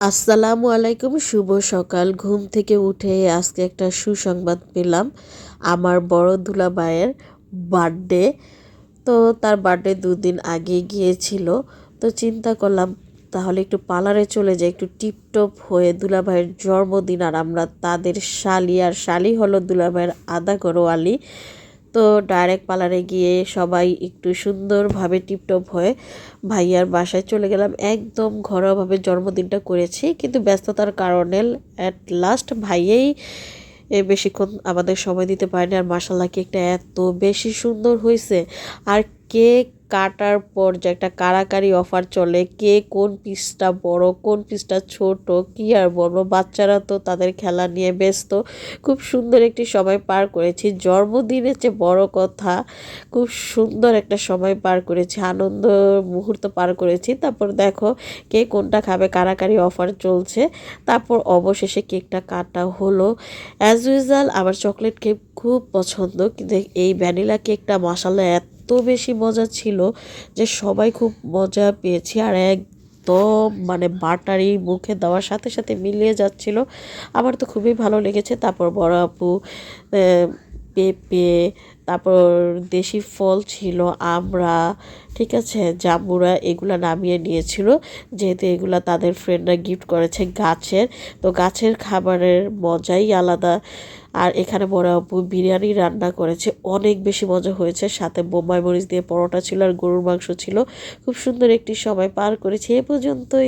আসসালামু আলাইকুম, শুভ সকাল। ঘুম থেকে উঠে আজকে একটা সুসংবাদ পেলাম। আমার বড় দুলাভাইয়ের বার্থডে। তো তার বার্থডে 2 দিন আগে গিয়েছিল। তো চিন্তা করলাম তাহলে একটু পার্লারে চলে যাই, একটু টিপটপ হয়ে। দুলাভাইয়ের জন্মদিন আর আমরা তাদের শালি, আর শালি হলো দুলাভাইয়ের আদা ঘরোয়ালি। তো ডাইরেক্ট পার্লারে গিয়ে সবাই একটু সুন্দরভাবে টিপটপ হয়ে ভাইয়ার বাসায় চলে গেলাম। একদম ঘরোয়াভাবে জন্মদিনটা করেছি, কিন্তু ব্যস্ততার কারণে অ্যাট লাস্ট ভাইয়েই বেশিক্ষণ আমাদের সময় দিতে পারেনি। আর মাশাল্লাহ কেকটা এত বেশি সুন্দর হয়েছে। আর কেক কাটার পর যে একটা কারাকারি অফার চলে, কে কোন পিসটা বড় কোন পিসটা ছোট, কি আর বলবো, বাচ্চারা তো তাদের খেলা নিয়ে ব্যস্ত। খুব সুন্দর একটি সময় পার করেছি। জন্মদিনের চেয়ে বড় কথা, খুব সুন্দর একটা সময় পার করেছি, আনন্দ মুহূর্ত পার করেছি। তারপর দেখো কে কোনটা খাবে, কারাকারি অফার চলছে। তারপর অবশেষে কেকটা কাটা হলো। অ্যাজ ইউজুয়াল আমার চকলেট কেক খুব পছন্দ, কিন্তু এই ভ্যানিলা কেকটা মাশাআল্লাহ এত বেশি মজা ছিল যে সবাই খুব মজা পেয়েছি। আর একদম মানে বাটারি মুখে দেওয়ার সাথে সাথে মিলিয়ে যাচ্ছিল। আমার তো খুবই ভালো লেগেছে। তারপর বড় আপু পেঁপে, তারপর দেশি ফল ছিল, আমরা, ঠিক আছে, জাম্বুরা, এগুলা নামিয়ে নিয়েছিল, যেহেতু এগুলা তাদের ফ্রেন্ডরা গিফট করেছে গাছের। তো গাছের খাবারের মজাই আলাদা। আর এখানে বড় আপু বিরিয়ানি রান্না করেছে, অনেক বেশি মজা হয়েছে। সাথে বোম্বাই মরিচ দিয়ে পরোটা ছিল আর গরুর মাংস ছিল। খুব সুন্দর একটি সময় পার করেছি। এ পর্যন্তই।